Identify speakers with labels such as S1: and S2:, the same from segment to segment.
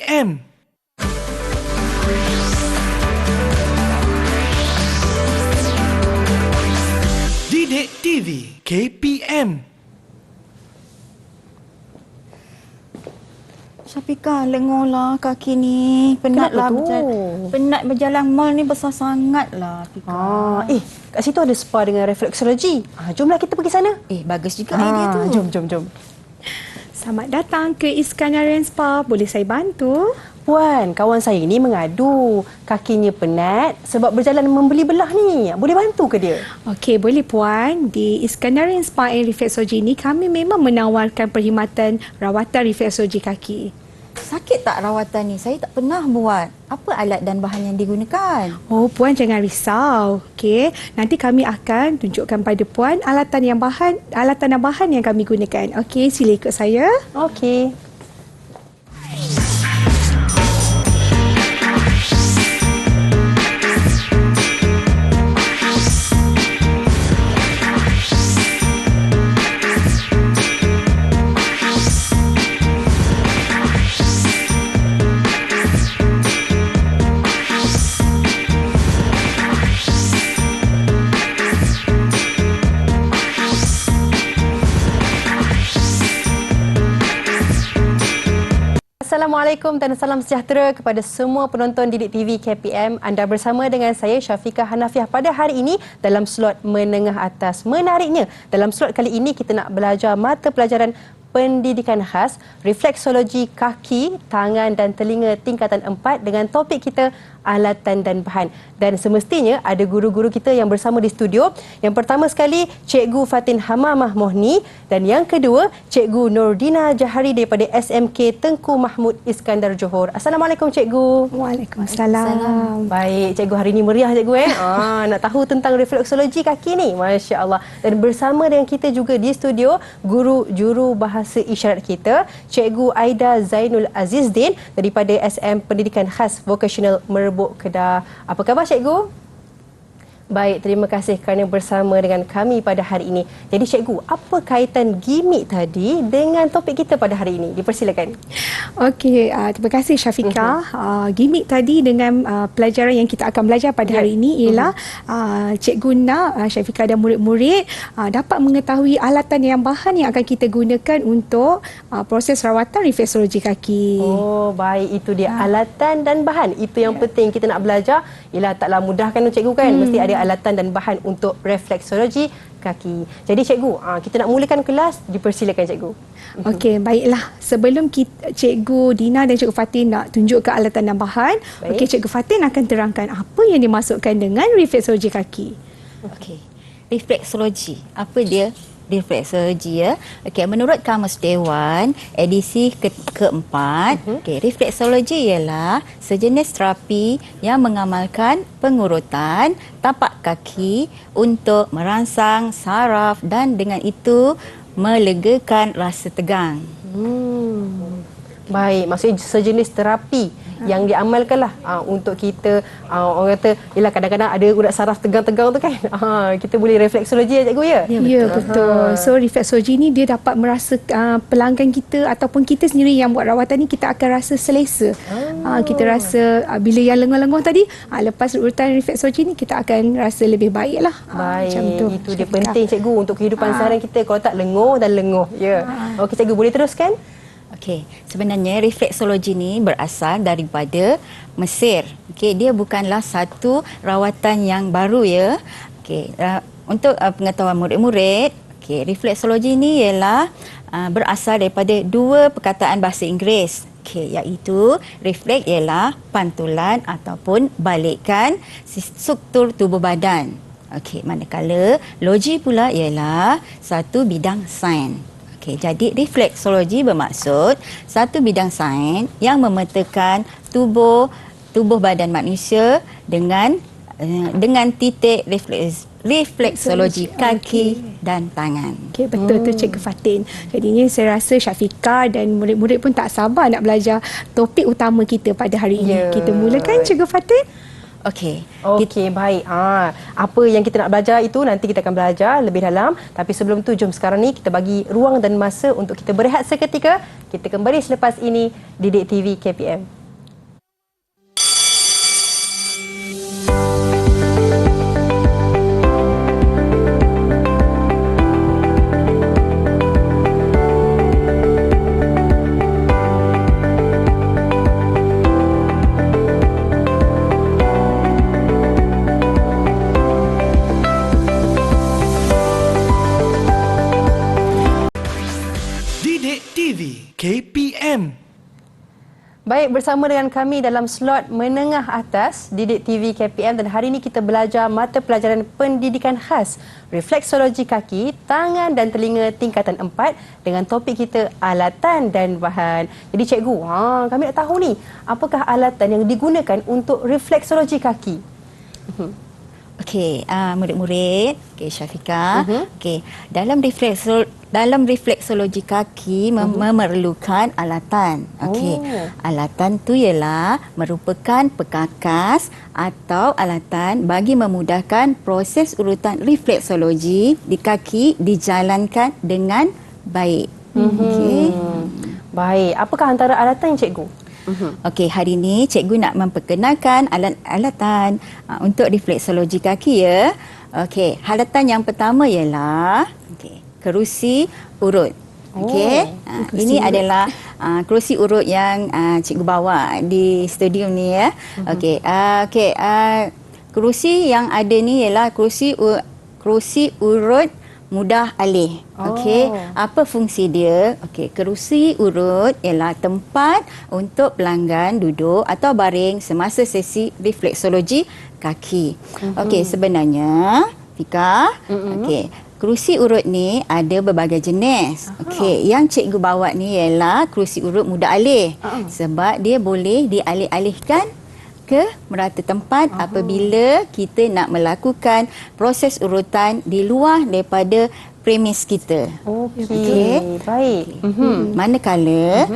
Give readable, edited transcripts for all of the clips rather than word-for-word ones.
S1: KPM. Didik TV KPM.
S2: Syafika, lengolah kaki ni. Penatlah penat berjalan mall ni besar sangatlah, Fika.
S3: Kat situ ada spa dengan refleksologi. Jomlah kita pergi sana.
S2: Bagus juga idea tu.
S3: Jom.
S4: Selamat datang ke Iskandarian Spa. Boleh saya bantu?
S3: Puan, kawan saya ni mengadu kakinya penat sebab berjalan membeli belah ni. Boleh bantu ke dia?
S4: Okey, boleh puan. Di Iskandarian Spa and Reflexology ni kami memang menawarkan perkhidmatan rawatan refleksologi kaki.
S2: Sakit tak rawatan ni? Saya tak pernah buat. Apa alat dan bahan yang digunakan?
S4: Oh, puan jangan risau. Okey, nanti kami akan tunjukkan pada puan alatan dan bahan yang kami gunakan. Okey, sila ikut saya.
S3: Okey. Assalamualaikum dan salam sejahtera kepada semua penonton Didik TV KPM. Anda bersama dengan saya Syafika Hanafiah pada hari ini dalam slot menengah atas. Menariknya, dalam slot kali ini kita nak belajar mata pelajaran pendidikan khas refleksologi kaki, tangan dan telinga tingkatan 4 dengan topik kita alatan dan bahan. Dan semestinya ada guru-guru kita yang bersama di studio. Yang pertama sekali Cikgu Fatin Hamamah Mohni dan yang kedua Cikgu Nordina Jahari daripada SMK Tengku Mahmud Iskandar Johor. Assalamualaikum Cikgu.
S4: Waalaikumsalam.
S3: Baik, Cikgu hari ini meriah Cikgu nak tahu tentang refleksologi kaki ni. Masya Allah. Dan bersama dengan kita juga di studio guru juru bahasa isyarat kita Cikgu Aida Zainul Azizdin daripada SM Pendidikan Khas Vocational Merbuk Kedah. Apa khabar Cikgu? Baik, terima kasih kerana bersama dengan kami pada hari ini. Jadi Cikgu, apa kaitan gimmick tadi dengan topik kita pada hari ini? Dipersilakan.
S4: Okey, terima kasih Syafika. Gimmick tadi dengan pelajaran yang kita akan belajar pada hari ini ialah Cikgu nak Syafika dan murid-murid dapat mengetahui alatan yang bahan yang akan kita gunakan untuk proses rawatan refleksologi kaki.
S3: Oh, baik. Itu dia alatan dan bahan. Itu yang penting kita nak belajar. Ialah taklah mudah kan Cikgu kan? Mesti ada alatan dan bahan untuk refleksologi kaki. Jadi Cikgu, kita nak mulakan kelas. Dipersilakan Cikgu.
S4: Okey, baiklah. Sebelum Cikgu Dina dan Cikgu Fatin nak tunjuk ke alatan dan bahan, okey, Cikgu Fatin akan terangkan apa yang dimaksudkan dengan refleksologi kaki.
S2: Okey. Refleksologi. Apa dia? Refleksologi Okey, menurut Kamus Dewan edisi keempat, refleksologi ialah sejenis terapi yang mengamalkan pengurutan tapak kaki untuk merangsang saraf dan dengan itu melegakan rasa tegang.
S3: Baik, maksudnya sejenis terapi yang diamalkanlah untuk kita, orang kata ialah kadang-kadang ada urat saraf tegang-tegang tu kan, kita boleh refleksologi ya Cikgu ya?
S4: Ya, betul. So refleksologi ni dia dapat merasa pelanggan kita ataupun kita sendiri yang buat rawatan ni kita akan rasa selesa. Kita rasa bila yang lenguh-lenguh tadi, lepas urutan refleksologi ni kita akan rasa lebih baik lah.
S3: Baik,
S4: macam tu.
S3: Itu dia penting Cikgu untuk kehidupan seharian kita. Kalau tak lenguh dan lenguh. Ya. Okey Cikgu, boleh teruskan?
S2: Okey, sebenarnya refleksologi ni berasal daripada Mesir. Okey, dia bukanlah satu rawatan yang baru ya. Okey, untuk pengetahuan murid-murid, okey, refleksologi ni ialah berasal daripada dua perkataan bahasa Inggeris. Okey, iaitu refleks ialah pantulan ataupun balikkan struktur tubuh badan. Okey, manakala logi pula ialah satu bidang sains. Okey, jadi refleksologi bermaksud satu bidang sains yang memetakan tubuh badan manusia dengan titik refleksologi kaki dan tangan.
S4: Okey, betul tu Cikgu Fatin. Jadinya saya rasa Syafika dan murid-murid pun tak sabar nak belajar topik utama kita pada hari ini. Kita mulakan Cikgu Fatin.
S2: Okey.
S3: Okey, baik. Apa yang kita nak belajar itu nanti kita akan belajar lebih dalam. Tapi sebelum tu, jom sekarang ni kita bagi ruang dan masa untuk kita berehat seketika. Kita kembali selepas ini, Didik TV KPM. Baik, bersama dengan kami dalam slot menengah atas Didik TV KPM, dan hari ini kita belajar mata pelajaran pendidikan khas refleksologi kaki, tangan dan telinga tingkatan 4 dengan topik kita alatan dan bahan. Jadi cikgu, kami nak tahu ni, apakah alatan yang digunakan untuk refleksologi kaki?
S2: Okey, murid-murid, okey Syafiqah. Okey, dalam refleksologi kaki memerlukan alatan. Okey. Alatan tu ialah merupakan perkakas atau alatan bagi memudahkan proses urutan refleksologi di kaki dijalankan dengan baik. Okey.
S3: Baik, apakah antara alatan cikgu?
S2: Okey, hari ini cikgu nak memperkenalkan alatan untuk refleksologi kaki ya. Okey, alatan yang pertama ialah kerusi urut. Okey. Ini adalah kerusi urut yang cikgu bawa di studio ni ya. Okey. Kerusi yang ada ni ialah kerusi urut mudah alih. Okey, apa fungsi dia? Okey, kerusi urut ialah tempat untuk pelanggan duduk atau baring semasa sesi refleksologi kaki. Okey, sebenarnya Fika, okey, kerusi urut ni ada berbagai jenis. Okey, yang cikgu bawa ni ialah kerusi urut mudah alih. Sebab dia boleh dialih-alihkan ke merata tempat apabila kita nak melakukan proses urutan di luar daripada premis kita.
S3: Okey, baik.
S2: Manakala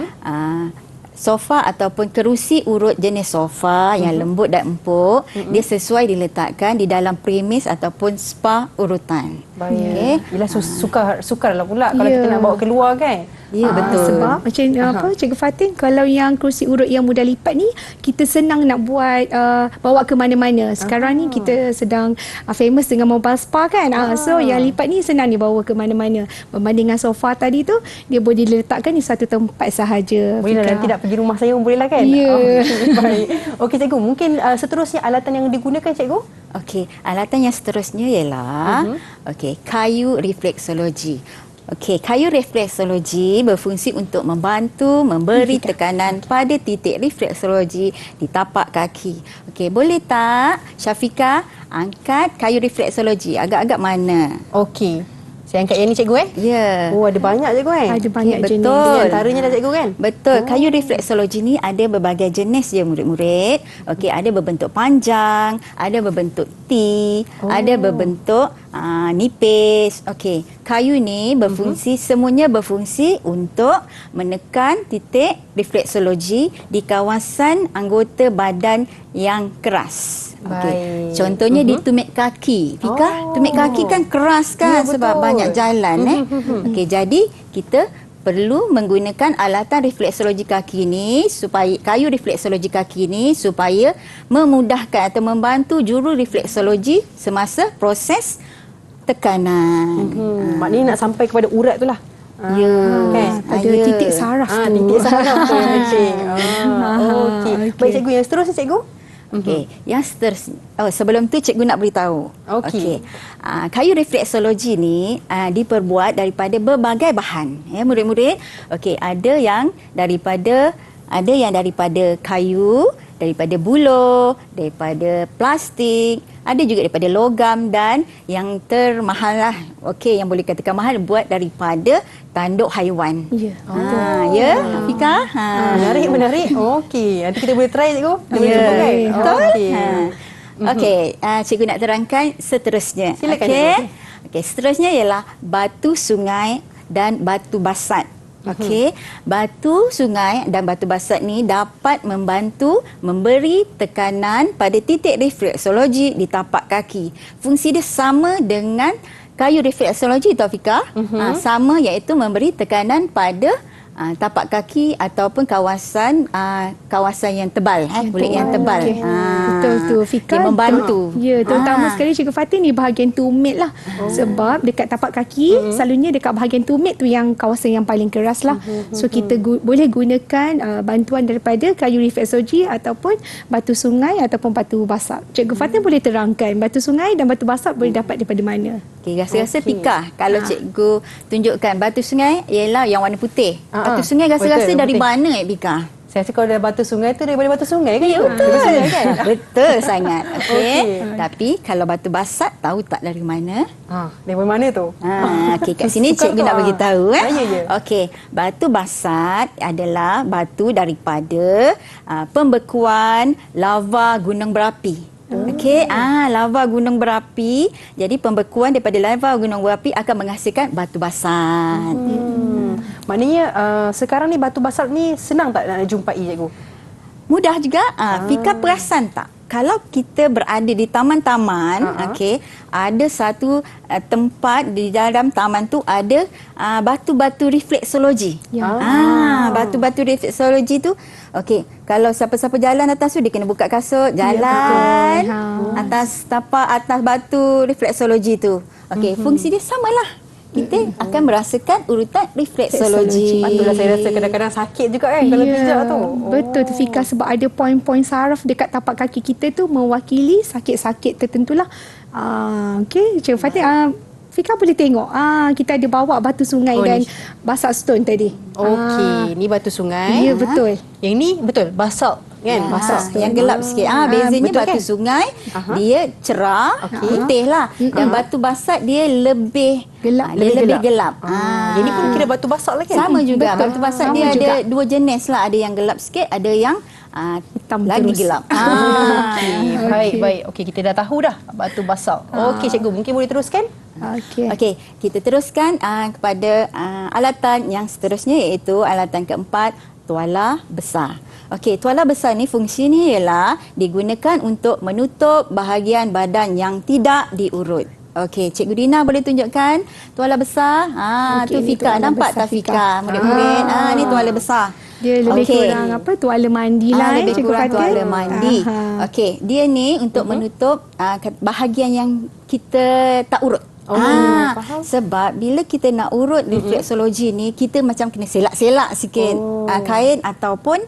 S2: sofa ataupun kerusi urut jenis sofa yang lembut dan empuk, dia sesuai diletakkan di dalam premis ataupun spa urutan.
S3: Baik. Yelah, sukarlah pula kalau kita nak bawa keluar kan.
S2: Ya, betul.
S4: Sebab macam Cikgu Fatin, kalau yang kerusi urut yang mudah lipat ni, kita senang nak buat bawa ke mana-mana. Sekarang ni kita sedang famous dengan mobile spa kan. So yang lipat ni senang dibawa ke mana-mana. Berbanding dengan sofa tadi tu, dia boleh diletakkan di satu tempat sahaja.
S3: Boleh lah, nanti nak pergi rumah saya pun boleh lah kan.
S4: Ya.
S3: Baik. Okey cikgu, mungkin seterusnya alatan yang digunakan cikgu?
S2: Okey, alatan yang seterusnya ialah kayu refleksologi. Okey, kayu refleksologi berfungsi untuk membantu memberi tekanan pada titik refleksologi di tapak kaki. Okey, boleh tak Syafiqah angkat kayu refleksologi agak-agak mana?
S3: Okey. Saya angkat yang ni cikgu
S2: Ya.
S3: Oh, ada banyak cikgu
S4: Ada banyak jenis.
S2: betul.
S3: Ini antaranya dah cikgu kan?
S2: Betul. Kayu refleksologi ni ada berbagai jenis ya murid-murid. Okey, ada berbentuk panjang, ada berbentuk T, ada berbentuk nipis. Okey, kayu ni berfungsi semuanya berfungsi untuk menekan titik refleksologi di kawasan anggota badan yang keras. Okey. Contohnya di tumit kaki. Fika, tumit kaki kan keras kan sebab banyak jalan Okey, jadi kita perlu menggunakan alatan refleksologi kaki ni supaya kayu refleksologi kaki ni supaya memudahkan atau membantu juru refleksologi semasa proses tekanan.
S3: Maknanya nak sampai kepada urat tu lah.
S2: Ya,
S4: Pada titik saraf tu.
S3: Titik saraf tu. Okey. Baik cikgu, yang seterusnya cikgu?
S2: Okey, yang seterusnya. Sebelum tu cikgu nak beritahu.
S3: Okey.
S2: Kayu refleksologi ni diperbuat daripada berbagai bahan. Ya, murid-murid. Okey, ada yang daripada kayu, daripada buluh, daripada plastik, ada juga daripada logam dan yang termahal lah. Okey, yang boleh katakan mahal buat daripada tanduk haiwan.
S4: Ya.
S2: Ya, Fika.
S3: Menarik. Okey, nanti kita boleh try cikgu.
S2: Ya, betul.
S3: Okey.
S2: Okey, cikgu nak terangkan seterusnya.
S3: Silakan,
S2: Okey, seterusnya ialah batu sungai dan batu basat. Okey, batu sungai dan batu basat ni dapat membantu memberi tekanan pada titik refleksologi di tapak kaki. Fungsi dia sama dengan kayu refleksologi Taufika. Sama, iaitu memberi tekanan pada tapak kaki ataupun kawasan yang tebal, kulit yang tebal.
S4: Betul tu, Fika.
S2: Dia membantu.
S4: Ya, terutama sekali Cikgu Fatin di bahagian tumit lah. Sebab dekat tapak kaki, selalunya dekat bahagian tumit tu yang kawasan yang paling keras lah. So kita boleh gunakan bantuan daripada kayu refleksologi ataupun batu sungai ataupun batu basat. Cikgu Fatin boleh terangkan batu sungai dan batu basat boleh dapat daripada mana?
S2: Okey, rasa-rasa Fika, kalau cikgu tunjukkan batu sungai ialah yang warna putih. Batu sungai rasa-rasa
S3: Betul,
S2: dari
S3: putih.
S2: mana Fika?
S3: Saya rasa kalau ada batu sungai tu daripada batu sungai kan?
S2: Ya,
S3: Cikgu?
S2: betul.
S3: Daripada sungai kan?
S2: Betul sangat. Okey.
S3: Okey.
S2: Tapi kalau batu basat tahu tak dari mana?
S3: Daripada mana tu?
S2: Okey, kat sini
S3: Suka
S2: cikgu
S3: tu,
S2: nak bagi tahu
S3: Ya, ya.
S2: Okey, batu basat adalah batu daripada pembekuan lava gunung berapi. Okey, lava gunung berapi. Jadi pembekuan daripada lava gunung berapi akan menghasilkan batu basat.
S3: Maknanya sekarang ni batu basalt ni senang tak nak jumpai cikgu?
S2: Mudah juga. Fika perasan tak? Kalau kita berada di taman-taman, okey, ada satu tempat di dalam taman tu ada batu-batu refleksologi.
S4: Ya.
S2: Batu-batu refleksologi tu, okey, kalau siapa-siapa jalan atas tu dia kena buka kasut, jalan
S4: betul.
S2: atas tapak atas batu refleksologi tu. Okey, fungsi dia samalah. Kita akan merasakan urutan refleksologi.
S3: Patutlah saya rasa kadang-kadang sakit juga kan kalau pijak tu.
S4: Betul tu Fika, sebab ada poin-poin saraf dekat tapak kaki kita tu mewakili sakit-sakit tertentulah. Okey, Cikgu Fatih, Fika boleh tengok. Kita ada bawa batu sungai dan
S3: ni.
S4: basalt stone tadi.
S3: Okey, ni batu sungai.
S4: Ya, betul.
S3: Yang ni betul basalt kan? Basalt.
S2: Yang gelap sikit. Bezanya
S3: betul
S2: batu
S3: kan?
S2: sungai dia cerah, putih lah. Dan batu basat dia lebih
S4: Gelap.
S2: Dia lebih gelap.
S3: Yang ni pun kira batu basalt lah kan?
S2: Sama juga.
S4: Betul.
S2: Batu basat
S4: Sama
S2: dia
S4: juga.
S2: ada dua jenis lah. Ada yang gelap sikit, ada yang
S4: Hitam
S2: lagi
S4: terus.
S2: gelap.
S3: Baik. Okey, kita dah tahu dah batu basalt. Okey, cikgu mungkin boleh teruskan?
S4: Okey.
S2: Okey, kita teruskan kepada alatan yang seterusnya, iaitu alatan keempat, tuala besar. Okey, tuala besar ni fungsinya ialah digunakan untuk menutup bahagian badan yang tidak diurut. Okey, Cikgu Dina boleh tunjukkan tuala besar?
S4: Okey,
S2: Tu
S4: ni
S2: Fika.
S4: tuala
S2: Nampak
S4: besar,
S2: tak Fika?
S4: Fika.
S2: Murid-murid. Ni tuala besar.
S4: Dia lebih
S2: Okey.
S4: kurang tuala mandi lah
S2: Lebih
S4: Cikgu
S2: kurang
S4: Fatih.
S2: tuala mandi. Okey, dia ni untuk menutup bahagian yang kita tak urut.
S3: faham.
S2: Sebab bila kita nak urut refleksologi ni, kita macam kena selak-selak sikit kain ataupun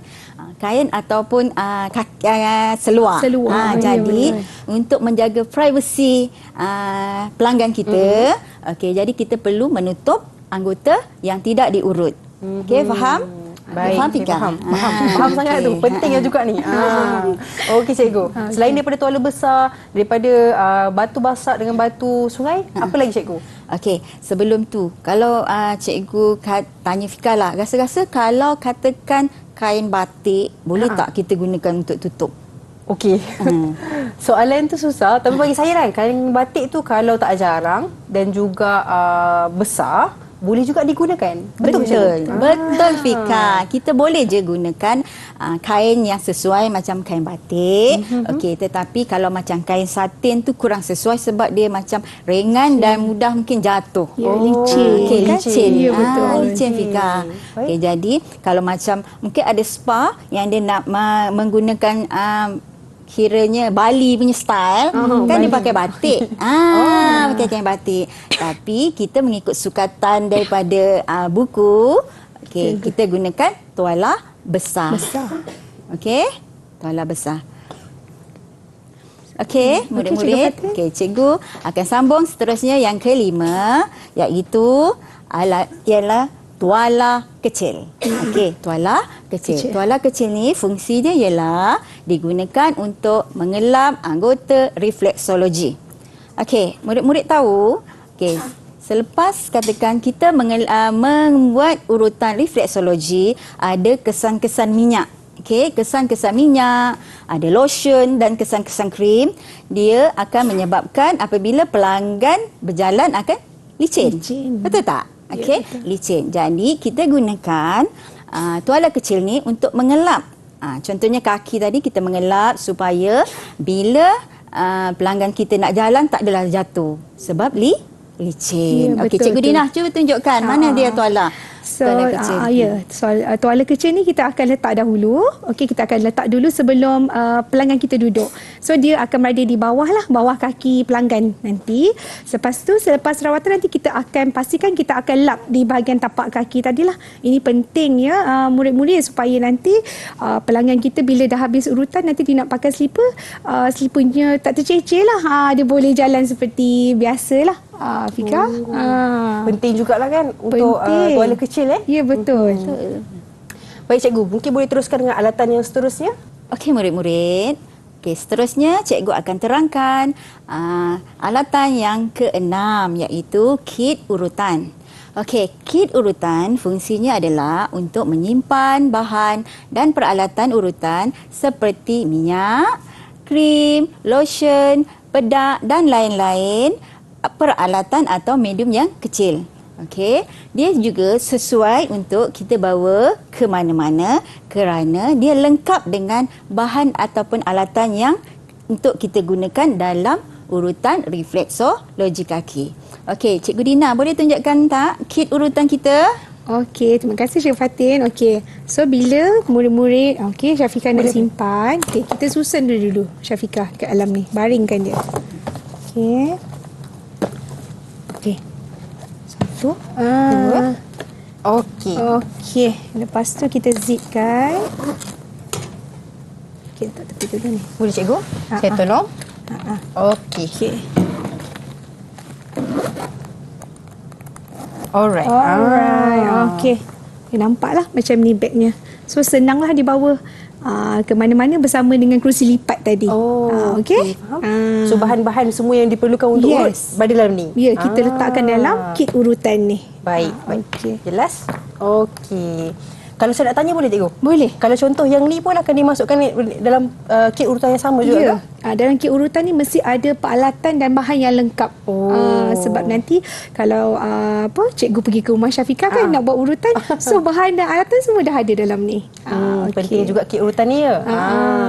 S2: seluar.
S4: Seluar. Ya,
S2: Jadi
S4: betul.
S2: untuk menjaga privasi pelanggan kita, okey, jadi kita perlu menutup anggota yang tidak diurut. Okey, faham?
S3: Baik,
S2: Faham, Fika?
S3: Faham sangat tu. Pentingnya juga ni. Okey, cikgu. Selain daripada tuala besar, daripada batu basalt dengan batu sungai, apa lagi cikgu?
S2: Okey, sebelum tu, kalau cikgu tanya Fika lah, rasa-rasa kalau katakan kain batik, boleh tak kita gunakan untuk tutup?
S3: Okey. Soalan tu susah, tapi bagi saya kan, kain batik tu kalau tak jarang dan juga besar, boleh juga digunakan. Betul ke, cikgu?
S2: Betul Fika. Kita boleh je gunakan kain yang sesuai macam kain batik. Okey, tetapi kalau macam kain satin tu kurang sesuai sebab dia macam ringan dan mudah mungkin jatuh.
S4: Ya, licin.
S2: Okey,
S4: Kan?
S2: licin.
S4: Ya, betul.
S2: Licin Fika. Okey, jadi kalau macam mungkin ada spa yang dia nak menggunakan kiranya Bali punya style, kan dia pakai batik. Pakai kain batik. Tapi kita mengikut sukatan daripada buku, okey, kita gunakan tuala besar. Okey, tuala besar. Okey, murid-murid. Okey, cikgu akan sambung seterusnya yang kelima, iaitu ialah tuala kecil. Okey, tuala kecil. Tuala kecil ni fungsi dia ialah digunakan untuk mengelap anggota refleksologi. Okey, murid-murid tahu, okey, selepas katakan kita membuat urutan refleksologi, ada kesan-kesan minyak. Okey, kesan-kesan minyak, ada lotion dan kesan-kesan krim. Dia akan menyebabkan apabila pelanggan berjalan akan licin. Betul tak? Okey, licin. Jadi kita gunakan tuala kecil ni untuk mengelap. Contohnya kaki tadi kita mengelap supaya bila pelanggan kita nak jalan tak adalah jatuh sebab licin.
S4: Ya,
S2: Okey,
S4: betul,
S2: Cikgu
S4: betul.
S2: Dina cuba tunjukkan mana dia tuala. Tuala kecil.
S4: Tuala kecil ni kita akan letak dahulu. Okey, kita akan letak dulu sebelum pelanggan kita duduk. So dia akan berada di bawah lah, bawah kaki pelanggan nanti. Selepas rawatan nanti kita akan pastikan kita akan lap di bahagian tapak kaki tadilah. Ini penting ya murid-murid supaya nanti pelanggan kita bila dah habis urutan nanti dia nak pakai slipper, slippernya tak terceceh lah. Dia boleh jalan seperti biasalah. Fika.
S3: Penting jugalah kan untuk tuala kecil
S4: Ya, betul.
S3: Baik cikgu, mungkin boleh teruskan dengan alatan yang seterusnya?
S2: Okey murid-murid. Okey, seterusnya cikgu akan terangkan alatan yang keenam iaitu kit urutan. Okey, kit urutan fungsinya adalah untuk menyimpan bahan dan peralatan urutan seperti minyak, krim, lotion, bedak dan lain-lain peralatan atau medium yang kecil. Okey, dia juga sesuai untuk kita bawa ke mana-mana kerana dia lengkap dengan bahan ataupun alatan yang untuk kita gunakan dalam urutan refleksologi kaki. Okey, Cikgu Dina boleh tunjukkan tak kit urutan kita?
S4: Okey, terima kasih Cikgu Fatin. Okey, so bila murid-murid, okey, Syafiqah nak simpan, okey, kita susun dulu Syafiqah kat dalam ni, baringkan dia. Okey. Okey. Satu, dua.
S3: Okey.
S4: Okey, lepas tu kita zipkan. Okey, letak tepi dulu ni.
S3: Boleh cikgu? Saya tolong. Okey.
S4: Okey.
S3: Alright.
S4: Okey. Nampaklah macam ni bagnya. So senanglah dibawa ke mana-mana bersama dengan kerusi lipat tadi. Okey.
S3: Faham. So bahan-bahan semua yang diperlukan untuk urut pada dalam ni.
S4: Ya, kita letakkan dalam kit urutan ni.
S3: Baik.
S4: Okey.
S3: Jelas? Okey. Kalau saya nak tanya boleh cikgu?
S4: Boleh.
S3: Kalau contoh yang ni pun akan dimasukkan dalam kit urutan yang sama juga
S4: Ya.
S3: ke?
S4: Dalam kit urutan ni mesti ada peralatan dan bahan yang lengkap. Sebab nanti kalau cikgu pergi ke rumah Syafiqah kan nak buat urutan, so bahan dan alatan semua dah ada dalam ni.
S3: Penting juga kit urutan ni ya.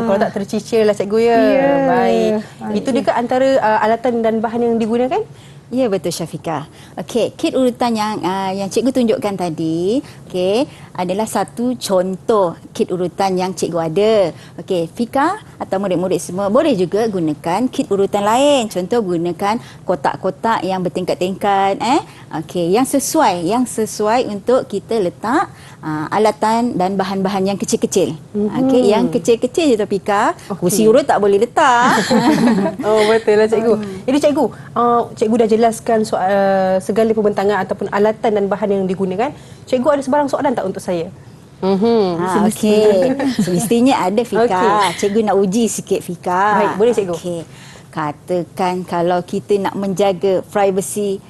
S3: Kalau tak tercicir lah cikgu ya.
S4: Ya.
S3: Baik. Itu dia ke antara alatan dan bahan yang digunakan?
S2: Ya, betul Syafiqah. Okey, kit urutan yang cikgu tunjukkan tadi, okey, adalah satu contoh kit urutan yang cikgu ada. Okey, Fika atau murid-murid semua boleh juga gunakan kit urutan lain. Contoh gunakan kotak-kotak yang bertingkat-tingkat okey, yang sesuai untuk kita letak alatan dan bahan-bahan yang kecil-kecil. Okey, yang kecil-kecil je tu Fika. Kursi urut tak boleh letak.
S3: Oh, betul lah cikgu. Jadi cikgu, cikgu dah jelaskan soal segala pembentangan ataupun alatan dan bahan yang digunakan. Cikgu ada sebarang soalan tak untuk saya?
S2: Okey. Semestinya ada Fika.
S3: Okey.
S2: Cikgu nak uji sikit Fika.
S3: Baik, boleh cikgu.
S2: Okey. Katakan kalau kita nak menjaga privasi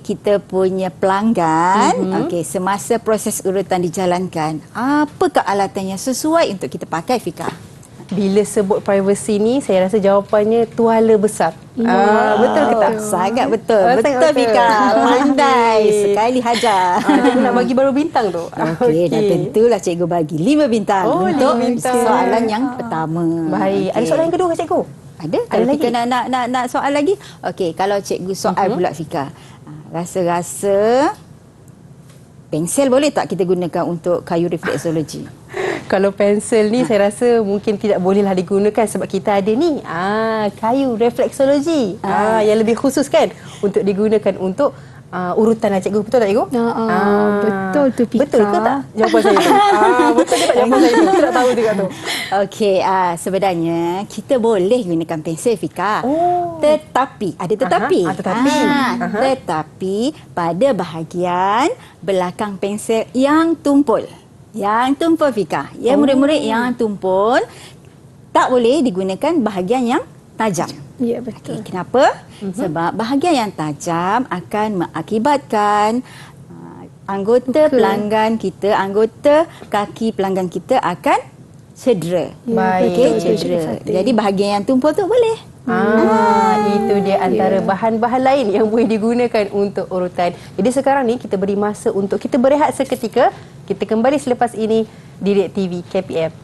S2: kita punya pelanggan, okey, semasa proses urutan dijalankan, apakah alatan yang sesuai untuk kita pakai Fika?
S3: Bila sebut privacy ni, saya rasa jawapannya tuala besar. Betul ke tak?
S2: Sangat betul.
S3: Sangat
S2: Betul Fika. Pandai sekali hajar.
S3: Cikgu nak bagi baru bintang tu.
S2: Okey, dan tentulah cikgu bagi 5 bintang untuk
S3: 5 bintang.
S2: soalan yang pertama.
S3: Baik. Ada soalan yang kedua ke cikgu?
S2: Ada? Kalau Fika nak soal lagi? Okey, kalau cikgu soal pula Fika. Rasa-rasa pensel boleh tak kita gunakan untuk kayu refleksologi?
S3: Kalau pensel ni saya rasa mungkin tidak bolehlah digunakan sebab kita ada ni kayu refleksologi yang lebih khusus kan untuk digunakan untuk urutan lah cikgu. Betul tak cikgu?
S4: Betul tu Pika.
S3: Betul ke tak jawapan saya tu? Betul ke tak jawapan saya tu? Kita tak tahu juga tu.
S2: Okey, sebenarnya kita boleh gunakan pensel Fika. Tetapi ada tetapi. Tetapi pada bahagian belakang pensel yang tumpul. Yang tumpul Fika. Ya, murid-murid yang tumpul tak boleh digunakan bahagian yang tajam.
S4: Ya, betul.
S2: Okay, kenapa? Sebab bahagian yang tajam akan mengakibatkan anggota pelanggan kita, anggota kaki pelanggan kita akan cedera.
S3: Baik.
S2: Okey, cedera. Jadi bahagian yang tumpul tu boleh.
S3: Itu dia antara bahan-bahan lain yang boleh digunakan untuk urutan. Jadi sekarang ni kita beri masa untuk kita berehat seketika. Kita kembali selepas ini di Didik TV KPM.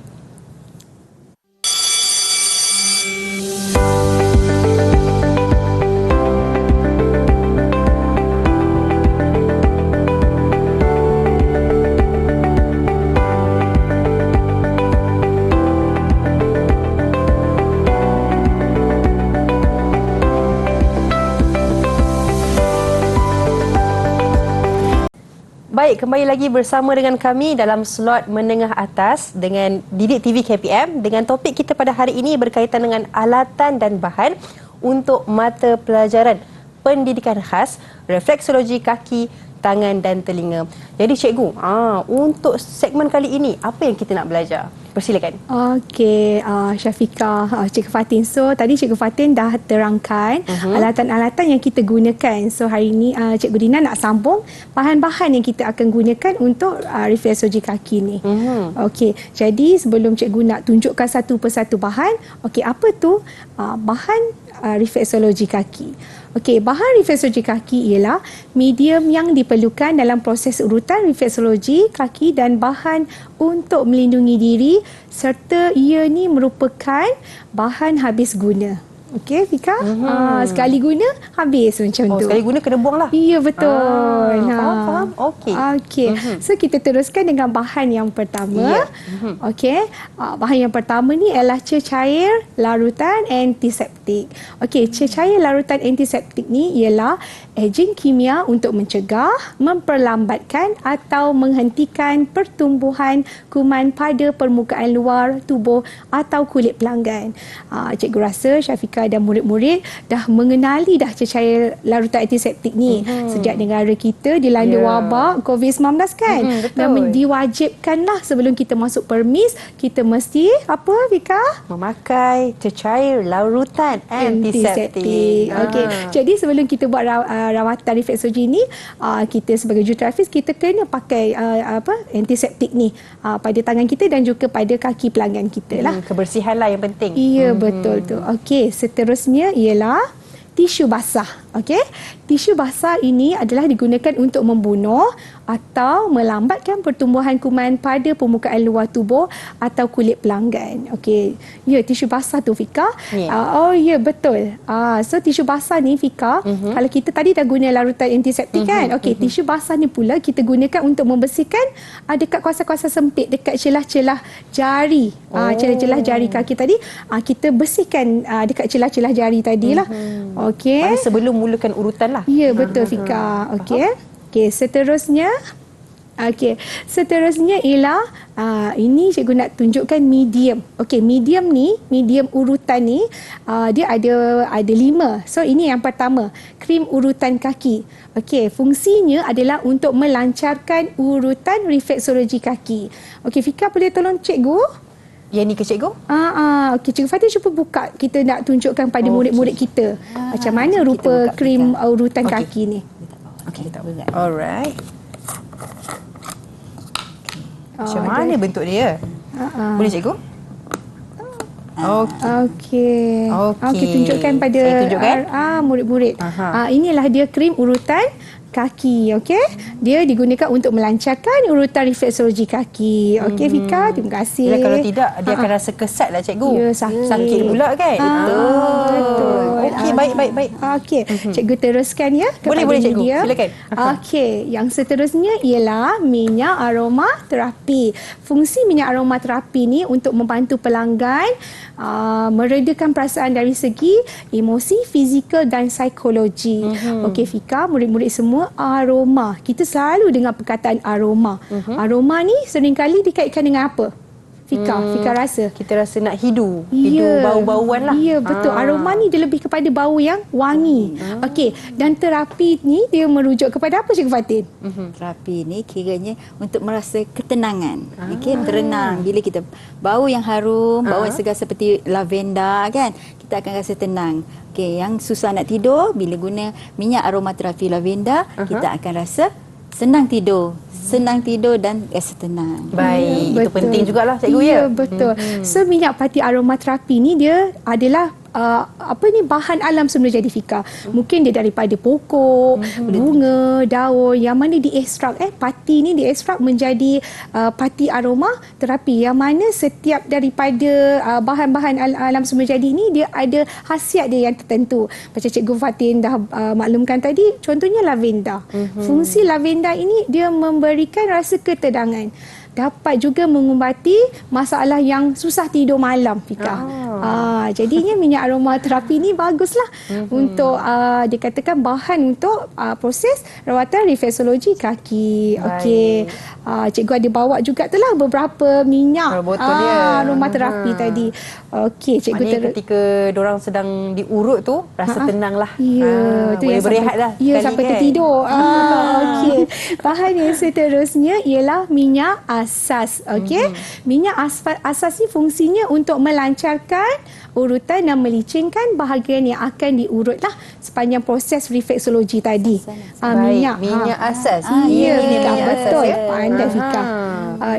S3: Baik, kembali lagi bersama dengan kami dalam slot menengah atas dengan Didik TV KPM dengan topik kita pada hari ini berkaitan dengan alatan dan bahan untuk mata pelajaran pendidikan khas refleksologi kaki tangan dan telinga. Jadi cikgu, untuk segmen kali ini apa yang kita nak belajar? Persilakan.
S4: Okey, Syafiqah, Cikgu Fatin. So, tadi Cikgu Fatin dah terangkan alatan-alatan yang kita gunakan. So, hari ini Cikgu Dina nak sambung bahan-bahan yang kita akan gunakan untuk refleksologi kaki ni. Okey, jadi sebelum Cikgu nak tunjukkan satu persatu bahan, okey, apa tu bahan refleksologi kaki? Okey, bahan refleksologi kaki ialah medium yang diperlukan dalam proses urutan refleksologi kaki dan bahan untuk melindungi diri serta ia ni merupakan bahan habis guna. Okey, Fika? Sekali guna, habis macam tu.
S3: Sekali guna kena buang lah.
S4: Ya, betul.
S3: Faham? Okey.
S4: Okey. So, kita teruskan dengan bahan yang pertama. Okey. Bahan yang pertama ni adalah cecair larutan antiseptik. Okey, cecair larutan antiseptik ni ialah ejen kimia untuk mencegah, memperlambatkan atau menghentikan pertumbuhan kuman pada permukaan luar tubuh atau kulit pelanggan. Cikgu rasa Syafiqah dan murid-murid dah mengenali dah cecair larutan antiseptik ni sejak negara kita dilanda wabak COVID-19 kan. Dan diwajibkanlah sebelum kita masuk permis, kita mesti apa, Fika?
S3: Memakai cecair larutan antiseptik.
S4: Okey. Jadi sebelum kita buat rawatan refleksologi ni, kita sebagai juruterapis kita kena pakai antiseptik ni pada tangan kita dan juga pada kaki pelanggan kita lah.
S3: Kebersihan lah yang penting.
S4: Ya, betul tu. Okey, seterusnya ialah tisu basah. Okey, tisu basah ini adalah digunakan untuk membunuh atau melambatkan pertumbuhan kuman pada permukaan luar tubuh atau kulit pelanggan. Okey, ya, tisu basah tu, Fika. Oh ya, betul. So tisu basah ni, Fika, kalau kita tadi dah guna larutan antiseptik kan. Okey, tisu basah ni pula kita gunakan untuk membersihkan dekat kawasan-kawasan sempit, dekat celah-celah jari. Celah-celah jari kaki tadi, kita bersihkan dekat celah-celah jari tadilah. Okey.
S3: Sebelum mulakan urutan lah.
S4: Ya, betul, Fika. Okey. Okey, seterusnya ialah ini cikgu nak tunjukkan medium. Okey, medium urutan ni dia ada 5. So ini yang pertama, krim urutan kaki. Okey, fungsinya adalah untuk melancarkan urutan refleksologi kaki. Okey, Fika boleh tolong cikgu?
S3: Yang ni ke cikgu?
S4: Okey, Cikgu Fatin cuba buka. Kita nak tunjukkan pada murid-murid kita macam mana rupa krim urutan kaki ni.
S2: Okey, tak berat.
S3: Alright. Macam mana bentuk dia? Boleh cikgu?
S4: Okey. Okey, tunjukkan pada
S3: Saya tunjukkan?
S4: murid-murid. Inilah dia krim urutan kaki. Okey, dia digunakan untuk melancarkan urutan refleksologi kaki. Okey, Fika, terima kasih.
S3: Yalah, kalau tidak dia akan rasa kesat lah cikgu.
S4: Ya, sakit
S3: pula kan.
S4: Betul.
S3: Okey, baik.
S4: Okey, cikgu teruskan ya kepada
S3: Boleh cikgu,
S4: media.
S3: silakan.
S4: Okey, yang seterusnya ialah minyak aromaterapi. Fungsi minyak aromaterapi ni untuk membantu pelanggan meredakan perasaan dari segi emosi, fizikal dan psikologi. Okey, Fika, murid-murid semua, aroma. Kita selalu dengar perkataan aroma. Aroma ni seringkali dikaitkan dengan apa? Fika rasa?
S3: Kita rasa nak hidu
S4: Ya.
S3: bau-bauan lah.
S4: Ya, betul. Aroma ni dia lebih kepada bau yang wangi. Okey, dan terapi ni dia merujuk kepada apa, Cikgu Fatin?
S2: Terapi ni kiranya untuk merasa ketenangan. Okey, terenang. Bila kita bau yang harum, bau yang segar seperti lavender kan, kita akan rasa tenang. Okey, yang susah nak tidur bila guna minyak aromaterapi lavender, kita akan rasa senang tidur dan rasa tenang.
S3: Baik, itu
S4: Betul.
S3: penting jugalah cikgu
S4: ya. Betul. So minyak pati aromaterapi ni dia adalah bahan alam semula jadi, Fika. Mungkin dia daripada pokok, bunga, daun yang mana diekstrak pati ni diekstrak menjadi pati aroma terapi yang mana setiap daripada bahan-bahan alam semula jadi ni dia ada khasiat dia yang tertentu. Macam Cikgu Fatin dah maklumkan tadi, contohnya lavender. Fungsi lavender ini dia memberikan rasa ketenangan. Dapat juga mengubati masalah yang susah tidur malam, Fika. Jadinya minyak aromaterapi ni baguslah untuk dikatakan bahan untuk proses rawatan refleksologi kaki. Okey. Cikgu ada bawa juga tu lah beberapa minyak
S3: Botol dia.
S4: aromaterapi tadi. Okey, cikgu
S3: Maknanya ketika diorang sedang diurut tu rasa tenang lah.
S4: Ya, tu
S3: boleh
S4: yang
S3: berehat
S4: sampai,
S3: lah.
S4: ya,
S3: sekali
S4: sampai
S3: kan?
S4: tertidur. Okey. Bahan yang seterusnya ialah minyak asas. Okey. Minyak asas ni fungsinya untuk melancarkan urutan dan melicin,kan bahagian yang akan diurut lah sepanjang proses refleksologi tadi.
S3: Minyak asas.
S4: Ya,
S3: Ini
S4: Fika,
S3: minyak asas,
S4: betul.
S3: ya?
S4: Pandai Fika.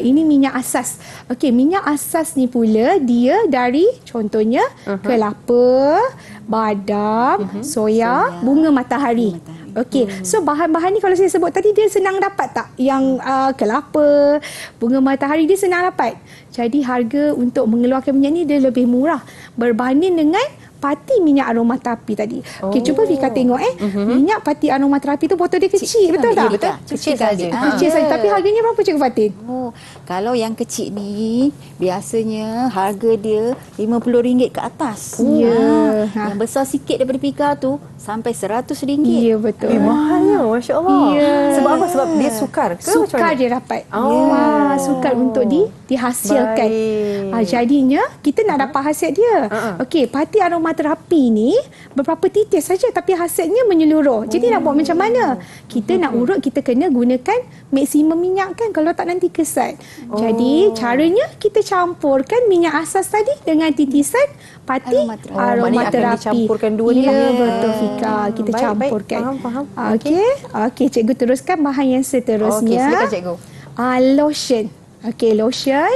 S4: Ini minyak asas. Okey, minyak asas ni pula dia dari contohnya kelapa, badam, soya, bunga matahari. Okey, so bahan-bahan ni kalau saya sebut tadi dia senang dapat tak? Yang kelapa, bunga matahari dia senang dapat. Jadi harga untuk mengeluarkan minyak ni dia lebih murah berbanding dengan pati minyak aromaterapi tadi. Okey, cuba Fika tengok minyak pati aromaterapi tu botol dia kecil, betul tak?
S2: Ya, betul.
S3: Kecil saja.
S4: Kecil saja, tapi harganya berapa Cikgu Fatin?
S2: Kalau yang kecil ni biasanya harga dia RM50 ke atas.
S4: Ya.
S2: Yang besar sikit daripada Fika tu sampai RM100.
S4: Ya, betul.
S3: Mahalnya, Masya Allah.
S4: Ya.
S3: Sebab apa? Sebab dia sukar ke? Macam
S4: Sukar
S3: mana?
S4: dia dapat. Sukar untuk dihasilkan.
S3: Baik.
S4: Jadinya kita nak dapat hasil dia. Okey, pati aromaterapi ni beberapa titis saja tapi hasilnya menyeluruh. Jadi nak buat macam mana? Kita nak urut, kita kena gunakan maksimum minyak kan, kalau tak nanti kesat. Jadi caranya kita campurkan minyak asas tadi dengan titisan pati
S2: Aromaterapi.
S3: Maknanya akan dicampurkan dua ni lah.
S4: Ya, betul Fika. Kita
S3: Baik,
S4: campurkan.
S3: faham.
S4: Okey, cikgu teruskan bahan yang seterusnya.
S3: Okey, silakan cikgu.
S4: Lotion. Okey, lotion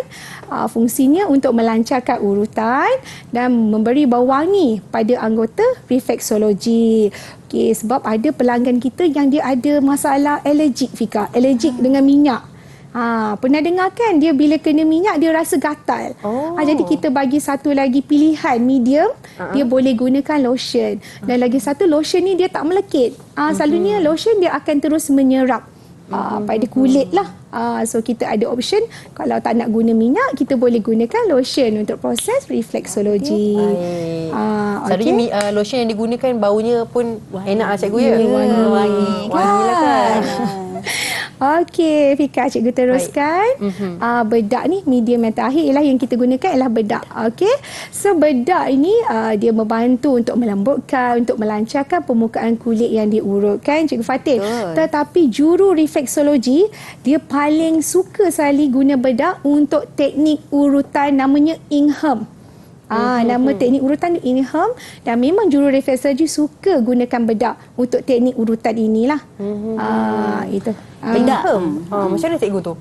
S4: fungsinya untuk melancarkan urutan dan memberi bau wangi pada anggota refleksologi. Okey, sebab ada pelanggan kita yang dia ada masalah alergik Fika, alergik dengan minyak. Pernah dengar kan dia bila kena minyak dia rasa gatal. Jadi kita bagi satu lagi pilihan medium, dia boleh gunakan lotion. Dan lagi satu lotion ni dia tak melekit. Selalunya lotion dia akan terus menyerap pada kulit lah. So kita ada option kalau tak nak guna minyak kita boleh gunakan lotion untuk proses refleksologi.
S3: Selalunya lotion yang digunakan baunya pun enak lah cikgu ya.
S2: Wangi
S3: lah kan.
S4: Okey, Fika, cikgu teruskan. Bedak ni medium yang terakhir ialah yang kita gunakan ialah bedak. Okey. So bedak ini dia membantu untuk melembutkan, untuk melancarkan permukaan kulit yang diurutkan Cikgu Fatin. Tetapi juru refleksologi dia paling suka sekali guna bedak untuk teknik urutan namanya Ingham. Nama teknik urutan Ingham dan memang juru refleksologi suka gunakan bedak untuk teknik urutan inilah. Itu.
S3: Bedak. Macam mana cikgu tu?